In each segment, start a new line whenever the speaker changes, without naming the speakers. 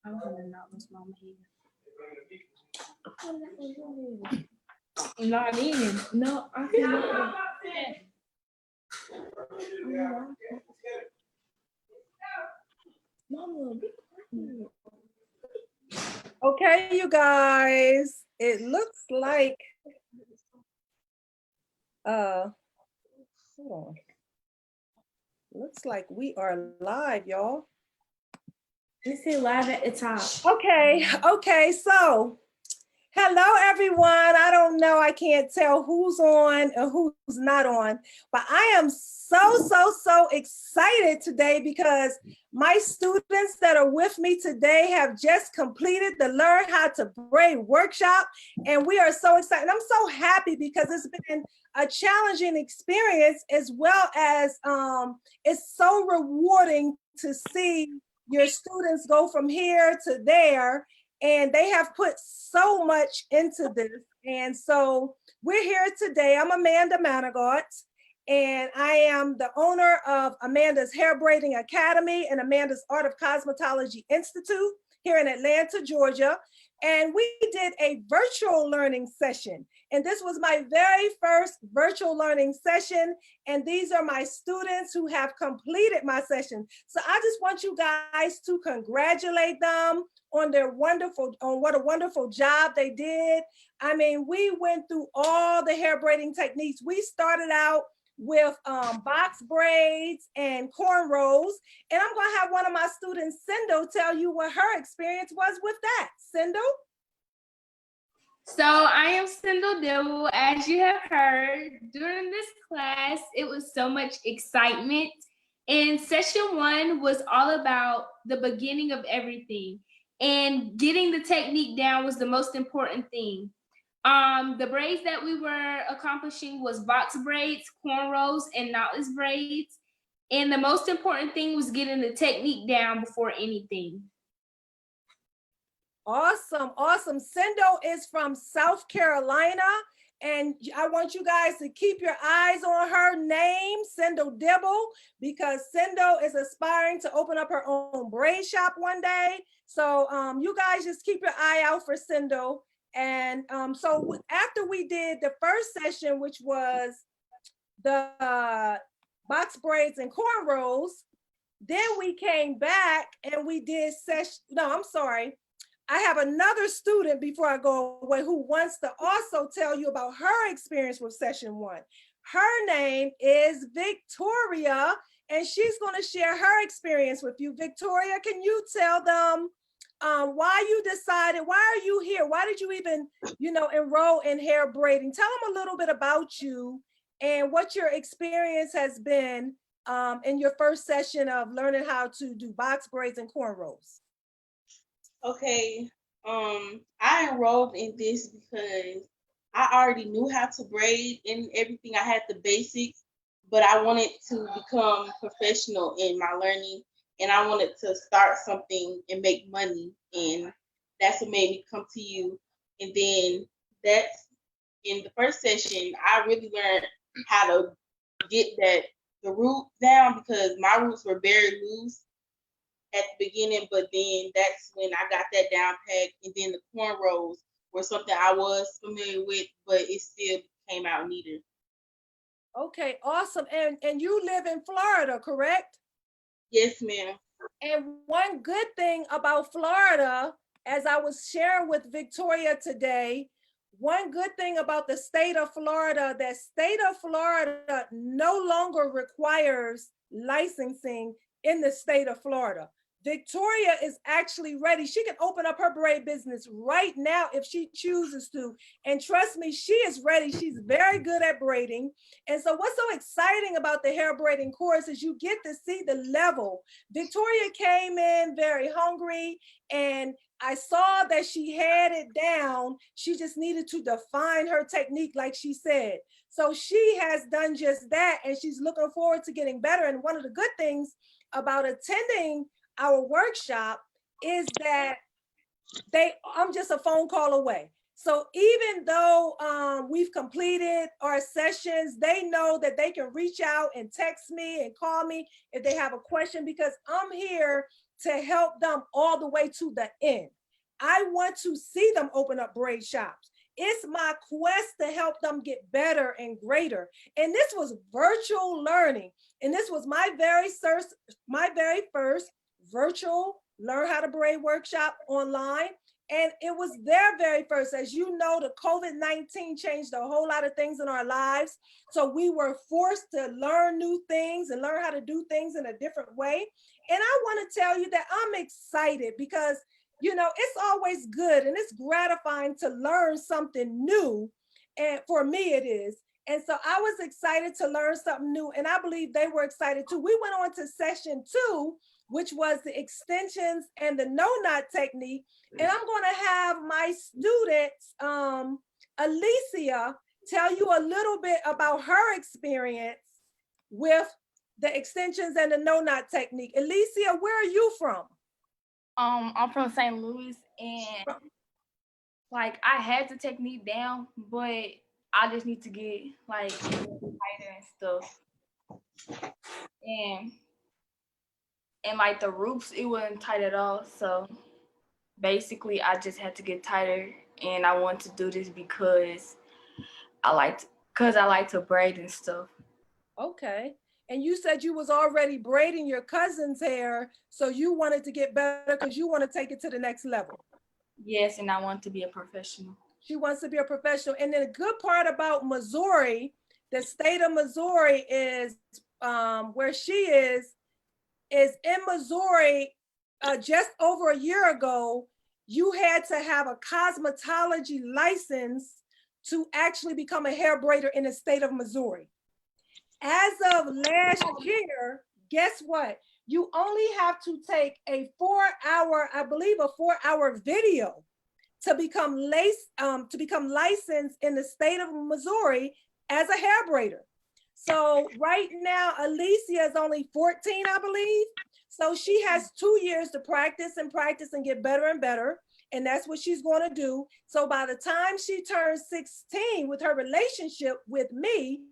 I was gonna knock Miss Mama here. Not in. No, I can't. Mama, be quiet.
Okay, you guys, it looks like, hold on. Looks like we are live, y'all.
Let's say live at the top.
Okay, so hello, everyone. I don't know, I can't tell who's on and who's not on, but I am so excited today because my students that are with me today have just completed the Learn How to Braid workshop, and we are so excited. I'm so happy because it's been a challenging experience, as well as it's so rewarding to see your students go from here to there, and they have put so much into this. And so we're here today. I'm Amanda Manigault, and I am the owner of Amanda's Hair Braiding Academy and Amanda's Art of Cosmetology Institute here in Atlanta, Georgia. And we did a virtual learning session. And this was my very first virtual learning session. And these are my students who have completed my session. So I just want you guys to congratulate them on what a wonderful job they did. I mean, we went through all the hair braiding techniques. We started out with box braids and cornrolls. And I'm gonna have one of my students, Cindo, tell you what her experience was with that. Cindo?
So I am Cindo Dibble. As you have heard, during this class, it was so much excitement. And session 1 was all about the beginning of everything. And getting the technique down was the most important thing. The braids that we were accomplishing was box braids, cornrows, and knotless braids. And the most important thing was getting the technique down before anything.
Awesome. Cindo is from South Carolina, and I want you guys to keep your eyes on her name, Cindo Dibble, because Cindo is aspiring to open up her own braid shop one day. So you guys just keep your eye out for Cindo. And so after we did the first session, which was the box braids and cornrows, then we came back and we did I have another student before I go away who wants to also tell you about her experience with session 1. Her name is Victoria, and she's going to share her experience with you. Victoria, can you tell them why you decided, why are you here? Why did you even, enroll in hair braiding? Tell them a little bit about you and what your experience has been in your first session of learning how to do box braids and cornrows.
Okay, I enrolled in this because I already knew how to braid and everything. I had the basics, but I wanted to become professional in my learning, and I wanted to start something and make money, and that's what made me come to you. And then that's in the first session, I really learned how to get the root down, because my roots were very loose at the beginning, but then that's when I got that down pat. And then the cornrows were something I was familiar with, but it still came out neater.
Okay, awesome. And you live in Florida, correct?
Yes, ma'am.
And one good thing about Florida, as I was sharing with Victoria today, one good thing about the state of Florida, that state of Florida no longer requires licensing in the state of Florida. Victoria is actually ready. She can open up her braid business right now if she chooses to. And trust me, she is ready. She's very good at braiding. And so what's so exciting about the hair braiding course is you get to see the level. Victoria came in very hungry, and I saw that she had it down. She just needed to define her technique, like she said. So she has done just that, and she's looking forward to getting better. And one of the good things about attending our workshop is that I'm just a phone call away. So even though we've completed our sessions, they know that they can reach out and text me and call me if they have a question, because I'm here to help them all the way to the end. I want to see them open up braid shops. It's my quest to help them get better and greater. And this was virtual learning. And this was my very first virtual learn how to braid workshop online. And it was their very first. As you know, the COVID-19 changed a whole lot of things in our lives. So we were forced to learn new things and learn how to do things in a different way. And I want to tell you that I'm excited because, you know, it's always good and it's gratifying to learn something new. And for me, it is. And so I was excited to learn something new. And I believe they were excited too. We went on to session 2, which was the extensions and the no-knot technique. And I'm going to have my students, Alicia, tell you a little bit about her experience with the extensions and the no-knot technique. Alicia, where are you from?
I'm from St. Louis, and like I had the technique down, but I just need to get like tighter and stuff. And like the ropes, it wasn't tight at all. So basically I just had to get tighter, and I want to do this because I like to braid and stuff.
Okay. And you said you was already braiding your cousin's hair, so you wanted to get better because you want to take it to the next level.
Yes, and I want to be a professional.
She wants to be a professional. And then the good part about Missouri, the state of Missouri is where she is in Missouri. Just over a year ago, you had to have a cosmetology license to actually become a hair braider in the state of Missouri. As of last year, guess what? You only have to take a 4-hour video to become licensed in the state of Missouri as a hair braider. So right now, Alicia is only 14, I believe. So she has 2 years to practice and get better and better. And that's what she's going to do. So by the time she turns 16 with her relationship with me,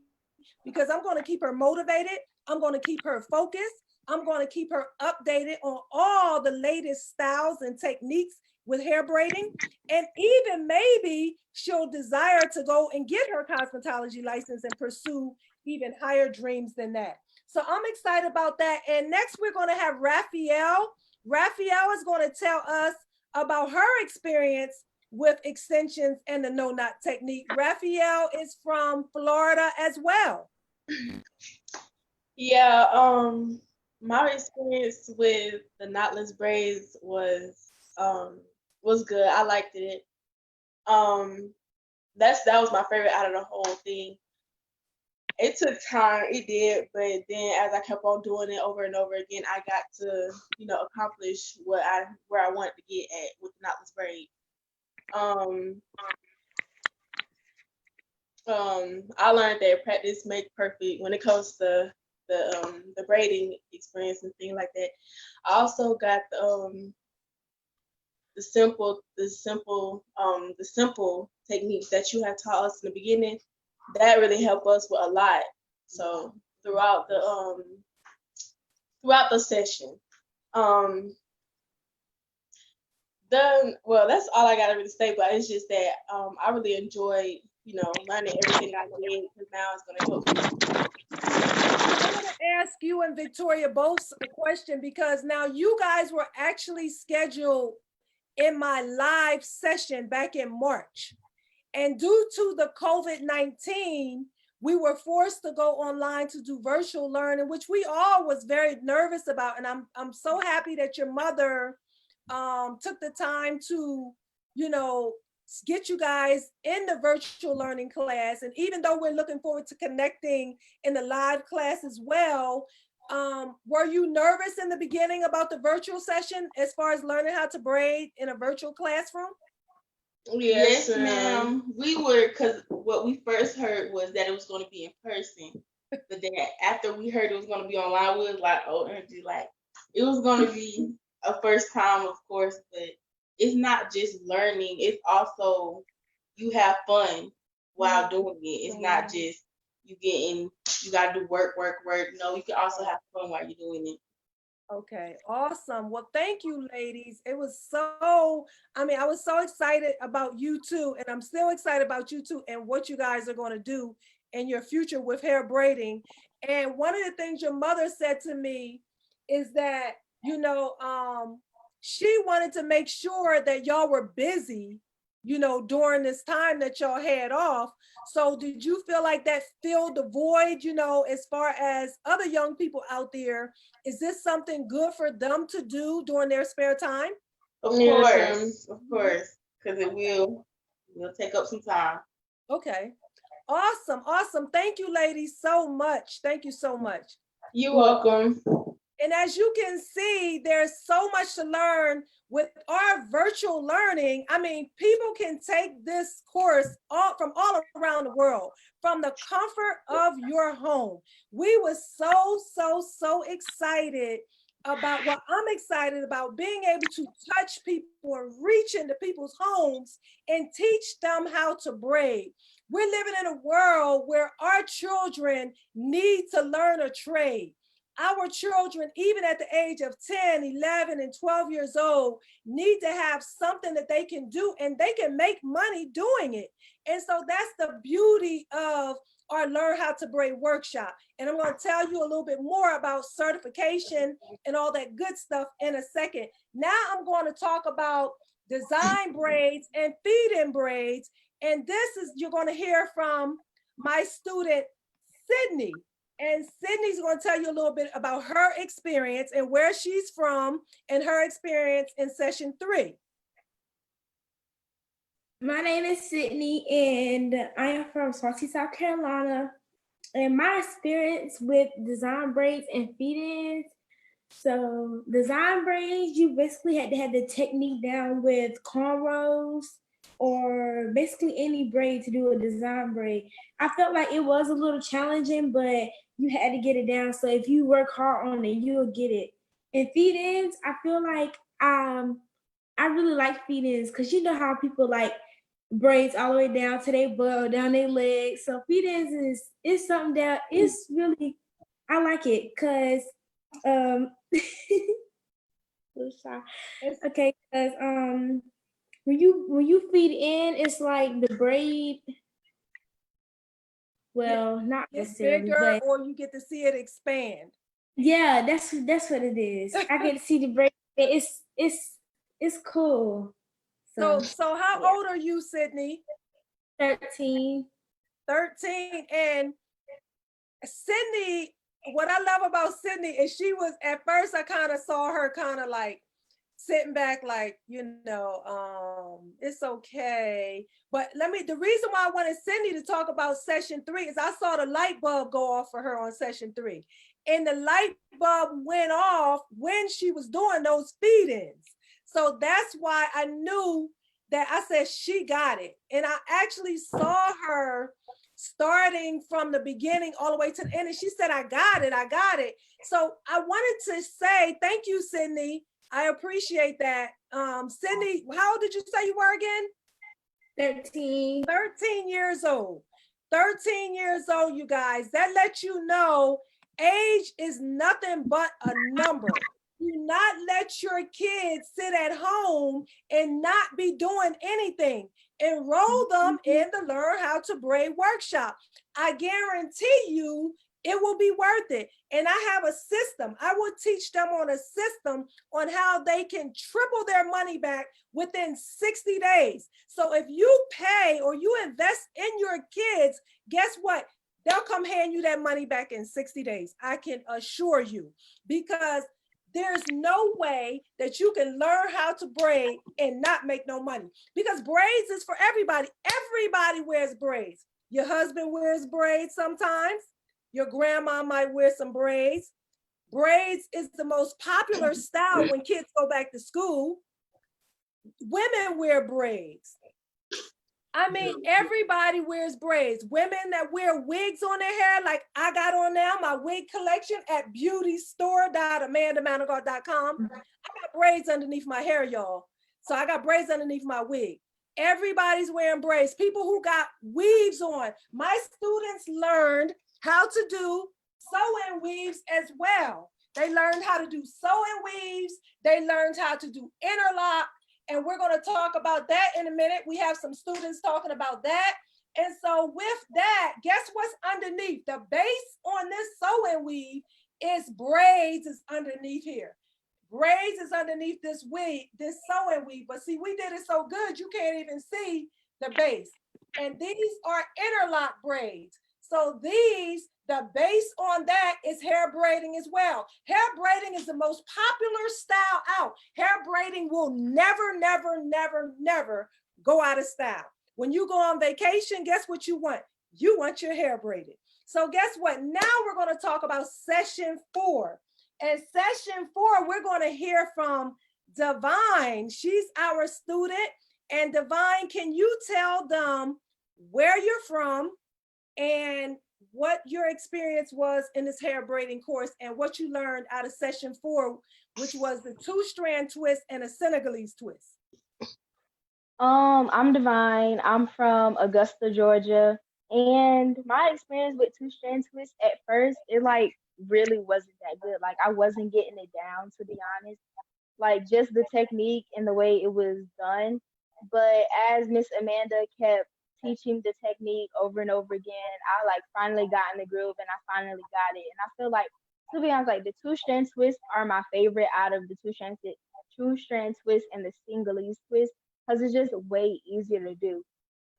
because I'm going to keep her motivated, I'm going to keep her focused, I'm going to keep her updated on all the latest styles and techniques with hair braiding. And even maybe she'll desire to go and get her cosmetology license and pursue even higher dreams than that. So I'm excited about that. And next we're going to have Raphael. Raphael is going to tell us about her experience with extensions and the no-knot technique. Raphael is from Florida as well.
Yeah, my experience with the knotless braids was good. I liked it. That was my favorite out of the whole thing. It took time, it did, but then as I kept on doing it over and over again, I got to, accomplish where I wanted to get at with the knotless braid. I learned that practice makes perfect when it comes to the braiding experience and things like that. I also got the simple techniques that you had taught us in the beginning. That really helped us with a lot. So throughout the session, that's all I gotta really say. But it's just that I really enjoyed, learning everything I did, because now it's gonna help me.
I'm gonna ask you and Victoria both a question, because now you guys were actually scheduled in my live session back in March. And due to the COVID-19, we were forced to go online to do virtual learning, which we all was very nervous about. And I'm so happy that your mother took the time to, get you guys in the virtual learning class. And even though we're looking forward to connecting in the live class as well, were you nervous in the beginning about the virtual session as far as learning how to braid in a virtual classroom?
Yes, ma'am. We were, because what we first heard was that it was going to be in person. But then after we heard it was going to be online, we was like, oh, like, it was going to be a first time, of course, but it's not just learning. It's also you have fun while doing it. It's not just you gotta do work. No, you can also have fun while you're doing it.
Okay, awesome. Well, thank you, ladies. It was I was so excited about you too, and I'm still excited about you too and what you guys are going to do in your future with hair braiding. And one of the things your mother said to me is that, she wanted to make sure that y'all were busy, during this time that y'all had off. So did you feel like that filled the void, as far as other young people out there? Is this something good for them to do during their spare time?
Of course, because it will take up some time.
Okay. Awesome. Awesome. Thank you, ladies, so much. Thank you so much.
You're welcome.
And as you can see, there's so much to learn with our virtual learning. I mean, people can take this course from all around the world, from the comfort of your home. We were so excited about I'm excited about being able to touch people and reach into people's homes and teach them how to braid. We're living in a world where our children need to learn a trade. Our children, even at the age of 10, 11, and 12 years old, need to have something that they can do, and they can make money doing it. And so that's the beauty of our Learn How to Braid workshop. And I'm going to tell you a little bit more about certification and all that good stuff in a second. Now I'm going to talk about design braids and feed-in braids. And you're going to hear from my student, Sydney. And Sydney's going to tell you a little bit about her experience and where she's from and her experience in session 3.
My name is Sydney, and I am from Swansea, South Carolina. And my experience with design braids and feed-ins. So design braids, you basically had to have the technique down with cornrolls or basically any braid to do a design braid. I felt like it was a little challenging, but you had to get it down. So if you work hard on it, you'll get it. And feed-ins, I feel like I really like feed-ins because you know how people like braids all the way down to their butt or down their legs. So feed-ins is something that is really, I like it because okay, because when you feed in, it's like the braid. Well, not necessarily,
bigger,
but
or you get to see it expand.
Yeah, that's what it is. I get to see the braid. It's cool.
So how old are you, Sydney?
13.
13. And Sydney, what I love about Sydney is she was, at first I kind of saw her kind of like sitting back like, it's okay. But the reason why I wanted Sydney to talk about session 3 is I saw the light bulb go off for her on session 3. And the light bulb went off when she was doing those feed-ins. So that's why I knew that I said she got it. And I actually saw her starting from the beginning all the way to the end. And she said, I got it. So I wanted to say, thank you, Sydney. I appreciate that. Sydney, how old did you say you were again?
13.
13 years old. 13 years old, you guys. That lets you know age is nothing but a number. Do not let your kids sit at home and not be doing anything. Enroll them in the Learn How to Braid workshop. I guarantee you it will be worth it. And I have a system. I will teach them on a system on how they can triple their money back within 60 days. So if you pay or you invest in your kids, guess what? They'll come hand you that money back in 60 days. I can assure you, because there's no way that you can learn how to braid and not make no money, because braids is for everybody. Everybody wears braids. Your husband wears braids sometimes. Your grandma might wear some braids. Braids is the most popular style when kids go back to school. Women wear braids. I mean, everybody wears braids. Women that wear wigs on their hair, like I got on now, my wig collection at beautystore.amandamanagar.com. I got braids underneath my hair, y'all. So I got braids underneath my wig. Everybody's wearing braids. People who got weaves on. My students learned how to do sew-in weaves as well. They learned how to do sew-in weaves. They learned how to do interlock. And we're going to talk about that in a minute. We have some students talking about that. And so with that, guess what's underneath? The base on this sew-in weave is braids is underneath here. Braids is underneath this weave, this sewing weave. But see, we did it so good, you can't even see the base. And these are interlock braids. So these, the base on that is hair braiding as well. Hair braiding is the most popular style out. Hair braiding will never, never, never, never go out of style. When you go on vacation, guess what you want? You want your hair braided. So guess what? Now we're going to talk about session 4. In session 4, we're going to hear from Divine. She's our student. And Divine, can you tell them where you're from and what your experience was in this hair braiding course and what you learned out of session 4, which was the 2-strand twist and a Senegalese twist?
I'm Divine. I'm from Augusta, Georgia. And my experience with 2-strand twist at first, it like really wasn't that good. Like I wasn't getting it down, to be honest. Like just the technique and the way it was done. But as Miss Amanda kept teaching the technique over and over again, I like finally got in the groove and I finally got it. And I feel like, to be honest, like the 2-strand twists are my favorite out of the 2-strand twist and the Senegalese twist, because it's just way easier to do.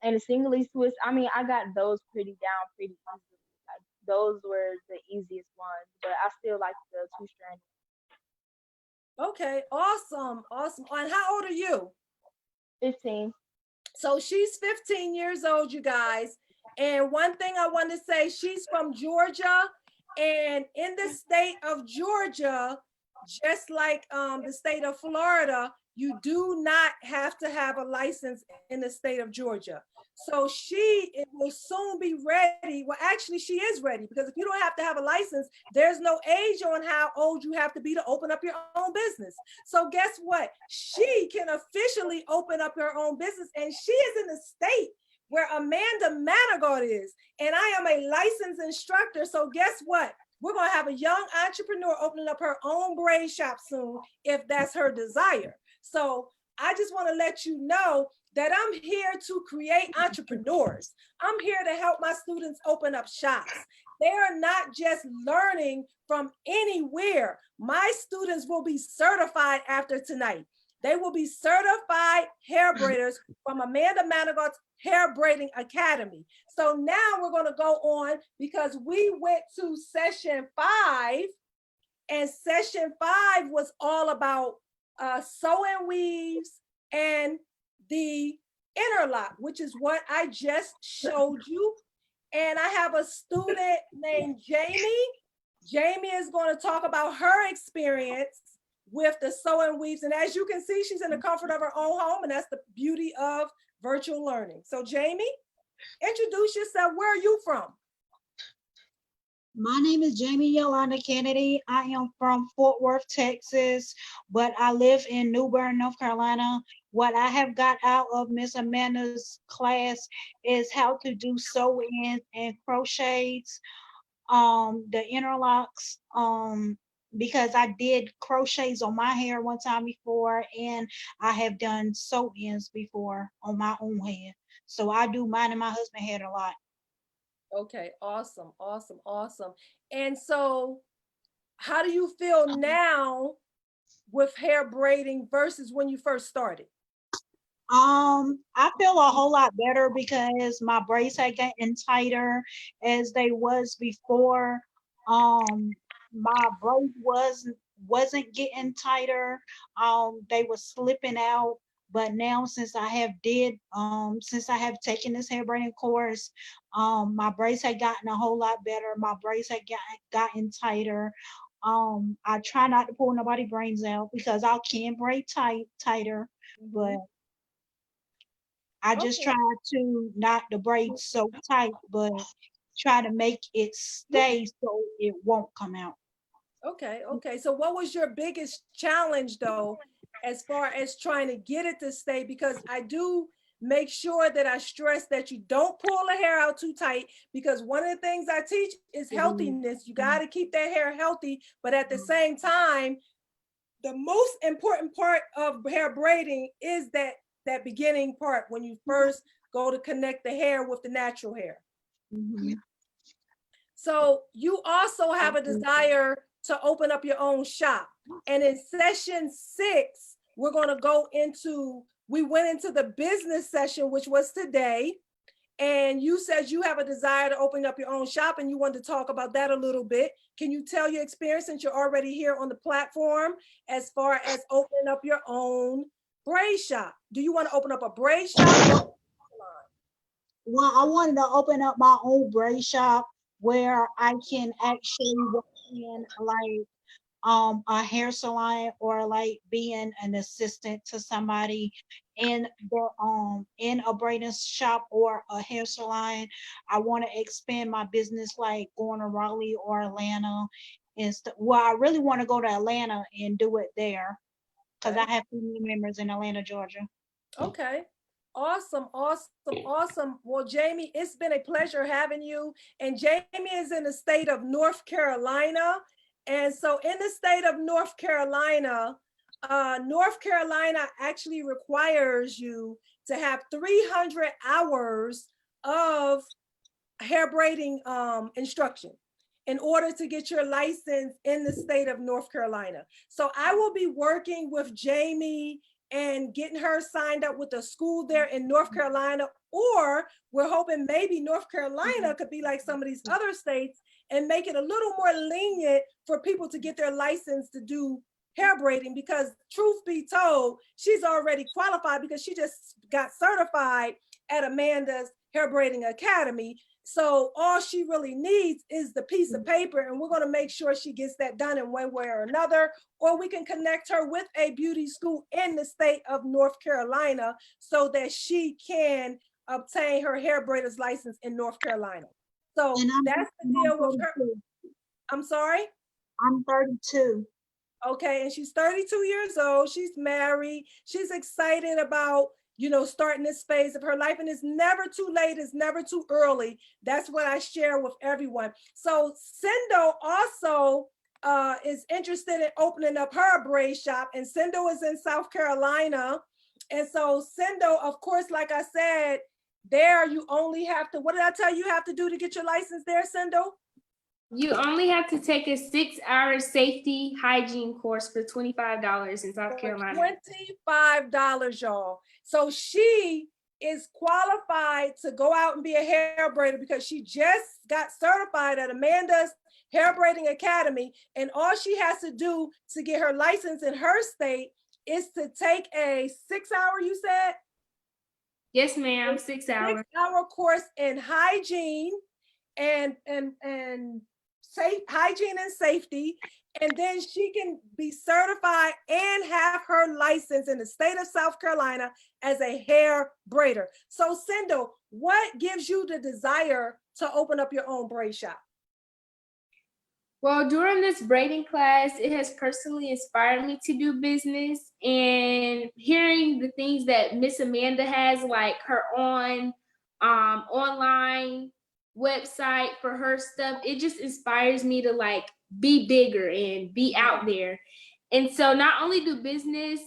And the Senegalese twist, I mean, I got those pretty down pretty easily. Like those were the easiest ones, but I still like the 2-strand.
Okay, awesome, awesome. And how old are you?
15.
So she's 15 years old, you guys. And one thing I want to say, she's from Georgia. And in the state of Georgia, just like the state of Florida, you do not have to have a license in the state of Georgia. So it will soon be ready. Well, actually, she is ready, because if you don't have to have a license, there's no age on how old you have to be to open up your own business. So guess what? She can officially open up her own business, and she is in the state where Amanda Manigault is. And I am a licensed instructor. So guess what? We're going to have a young entrepreneur opening up her own braid shop soon, if that's her desire. So I just want to let you know that I'm here to create entrepreneurs. I'm here to help my students open up shops. They are not just learning from anywhere. My students will be certified after tonight. They will be certified hair braiders from Amanda Manigault's Hair Braiding Academy. So now we're going to go on, because we went to session 5, and session 5 was all about sewing weaves and the interlock, which is what I just showed you. And I have a student named Jamie. Jamie is going to talk about her experience with the sewing weaves. And as you can see, she's in the comfort of her own home, and that's the beauty of virtual learning. So Jamie, introduce yourself. Where are you from?
My name is Jamie Yolanda Kennedy. I am from Fort Worth, Texas, but I live in New Bern, North Carolina. What I have got out of Miss Amanda's class is how to do sew-ins and crochets, the interlocks, because I did crochets on my hair one time before, and I have done sew-ins before on my own hair. So I do mine and my husband's hair a lot.
Okay, awesome, awesome, awesome. And so how do you feel now with hair braiding versus when you first started?
I feel a whole lot better because my braids had gotten tighter as they was before. My braids wasn't getting tighter. They were slipping out. But now since I have taken this hair braiding course, my braids had gotten a whole lot better. My braids had gotten tighter. I try not to pull nobody brains out because I can braid tighter, but I just try to not the braid so tight, but try to make it stay so it won't come out.
Okay, okay. So what was your biggest challenge though, as far as trying to get it to stay? Because I do make sure that I stress that you don't pull the hair out too tight, because one of the things I teach is healthiness. You got to keep that hair healthy, but at the same time, the most important part of hair braiding is that beginning part when you first go to connect the hair with the natural hair. So you also have a desire to open up your own shop. And in session 6, we're going to go into, we went into the business session, which was today. And you said you have a desire to open up your own shop and you wanted to talk about that a little bit. Can you tell your experience, since you're already here on the platform, as far as opening up your own braid shop? Do you want to open up a braid shop?
Well, I wanted to open up my own braid shop where I can actually work in like a hair salon, or like being an assistant to somebody in the in a braiding shop or a hair salon. I want to expand my business, like going to Raleigh or Atlanta. Well, I really want to go to Atlanta and do it there, because I have family members in Atlanta, Georgia.
Okay. Awesome, awesome, awesome. Well, Jamie, it's been a pleasure having you. And Jamie is in the state of North Carolina. And so in the state of North Carolina actually requires you to have 300 hours of hair braiding instruction in order to get your license in the state of North Carolina. So I will be working with Jamie and getting her signed up with a school there in North Carolina, or we're hoping maybe North Carolina could be like some of these other states and make it a little more lenient for people to get their license to do hair braiding, because truth be told, she's already qualified because she just got certified at Amanda's Hair Braiding Academy. So all she really needs is the piece of paper, and we're going to make sure she gets that done in one way or another, or we can connect her with a beauty school in the state of North Carolina so that she can obtain her hair braider's license in North Carolina. So that's the deal with her. I'm sorry?
I'm 32.
Okay, and she's 32 years old. She's married. She's excited about, you know, starting this phase of her life, and it's never too late. It's never too early. That's what I share with everyone. So Cindo also is interested in opening up her braid shop, and Cindo is in South Carolina. And so Cindo, of course, like I said, there you only have to, what did I tell you have to do to get your license there, Cindo?
You only have to take a 6-hour safety hygiene course for $25 in South Carolina.
$25, y'all. So she is qualified to go out and be a hair braider because she just got certified at Amanda's Hair Braiding Academy. And all she has to do to get her license in her state is to take a 6-hour, you said?
Yes, ma'am, 6 hours.
6-hour course in hygiene and safe hygiene and safety, and then she can be certified and have her license in the state of South Carolina as a hair braider. So Cindo, what gives you the desire to open up your own braid shop?
Well, during this braiding class, it has personally inspired me to do business, and hearing the things that Miss Amanda has, like her online website for her stuff, it just inspires me to like be bigger and be out there. And so not only do business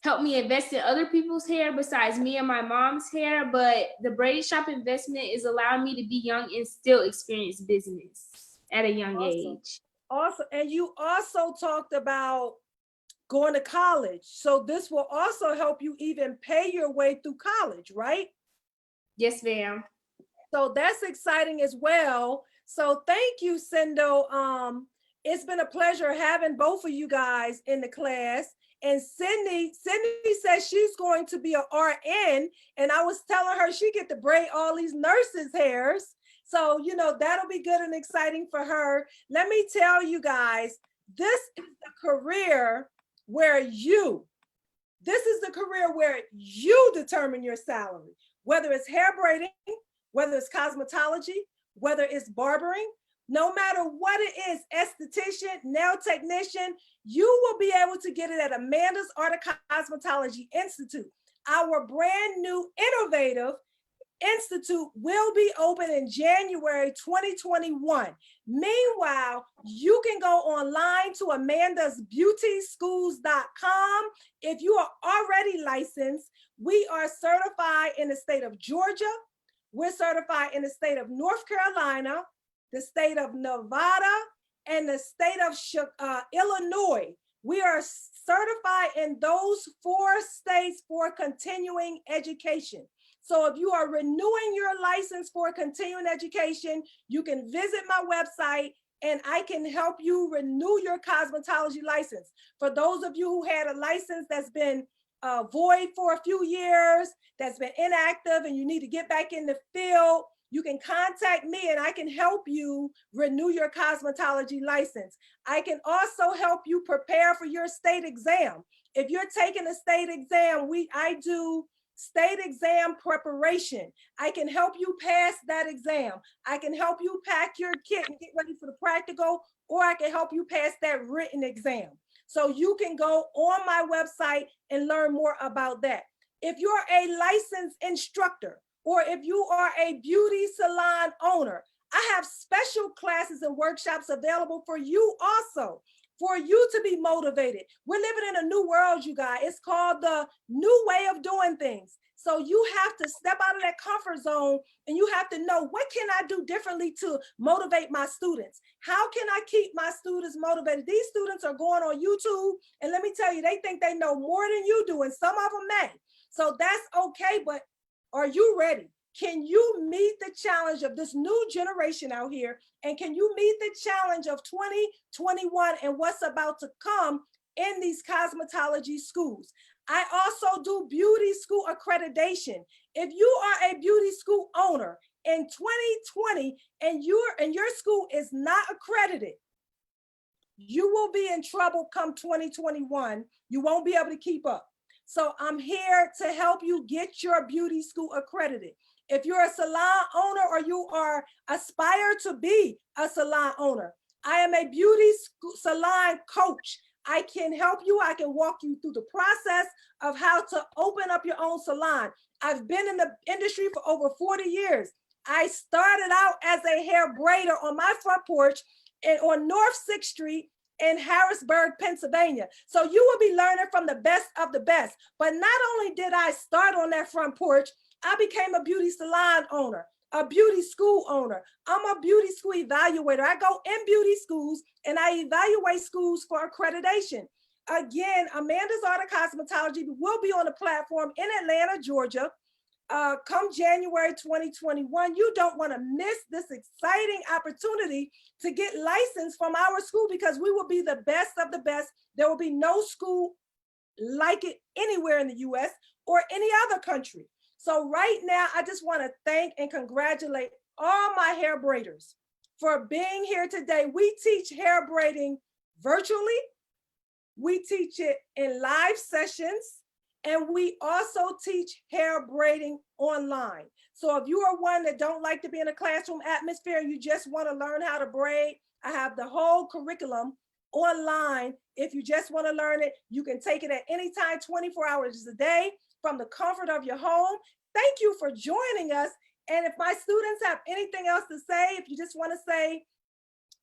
help me invest in other people's hair besides me and my mom's hair, but the braid shop investment is allowing me to be young and still experience business at a young age.
Awesome. And you also talked about going to college. So this will also help you even pay your way through college, right?
Yes, ma'am.
So that's exciting as well. So thank you, Cindo. It's been a pleasure having both of you guys in the class. And Cindy says she's going to be an RN. And I was telling her she get to braid all these nurses' hairs. So, you know, that'll be good and exciting for her. Let me tell you guys, this is the career where you determine your salary, whether it's hair braiding, whether it's cosmetology, whether it's barbering, no matter what it is, esthetician, nail technician, you will be able to get it at Amanda's Art of Cosmetology Institute. Our brand new innovative Institute will be open in January 2021. Meanwhile, you can go online to amandasbeautyschools.com. If you are already licensed, we are certified in the state of Georgia. We're certified in the state of North Carolina, the state of Nevada, and the state of Illinois. We are certified in those 4 states for continuing education. So if you are renewing your license for continuing education, you can visit my website and I can help you renew your cosmetology license. For those of you who had a license that's been void for a few years, that's been inactive, and you need to get back in the field, you can contact me and I can help you renew your cosmetology license. I can also help you prepare for your state exam. If you're taking a state exam, I do state exam preparation. I can help you pass that exam. I can help you pack your kit and get ready for the practical, or I can help you pass that written exam. So you can go on my website and learn more about that. If you're a licensed instructor, or if you are a beauty salon owner, I have special classes and workshops available for you also, for you to be motivated. We're living in a new world, you guys. It's called the new way of doing things. So you have to step out of that comfort zone and you have to know, what can I do differently to motivate my students? How can I keep my students motivated? These students are going on YouTube, and let me tell you, they think they know more than you do, and some of them may. So that's okay, but are you ready? Can you meet the challenge of this new generation out here? And can you meet the challenge of 2021 and what's about to come in these cosmetology schools? I also do beauty school accreditation. If you are a beauty school owner in 2020 and your school is not accredited, you will be in trouble come 2021. You won't be able to keep up. So I'm here to help you get your beauty school accredited. If you're a salon owner or you are aspire to be a salon owner, I am a beauty salon coach. I can help you. I can walk you through the process of how to open up your own salon. I've been in the industry for over 40 years. I started out as a hair braider on my front porch on North 6th Street in Harrisburg, Pennsylvania. So you will be learning from the best of the best. But not only did I start on that front porch, I became a beauty salon owner, a beauty school owner. I'm a beauty school evaluator. I go in beauty schools and I evaluate schools for accreditation. Again, Amanda's Art of Cosmetology will be on the platform in Atlanta, Georgia, come January 2021. You don't want to miss this exciting opportunity to get licensed from our school, because we will be the best of the best. There will be no school like it anywhere in the US or any other country. So right now, I just want to thank and congratulate all my hair braiders for being here today. We teach hair braiding virtually. We teach it in live sessions. And we also teach hair braiding online. So if you are one that don't like to be in a classroom atmosphere and you just want to learn how to braid, I have the whole curriculum online. If you just want to learn it, you can take it at any time, 24 hours a day, from the comfort of your home. Thank you for joining us. And if my students have anything else to say, if you just want to say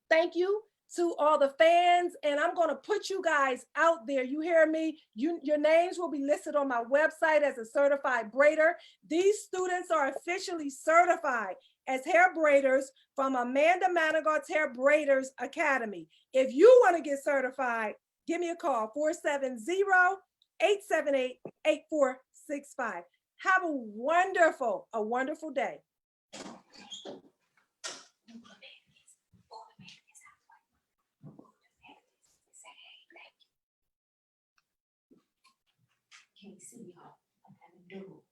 thank you to all the fans, and I'm going to put you guys out there. You hear me? Your names will be listed on my website as a certified braider. These students are officially certified as hair braiders from Amanda Manigault's Hair Braiders Academy. If you want to get certified, give me a call, 470-878-8465. Have a wonderful day.
Can't see y'all. I'm having double.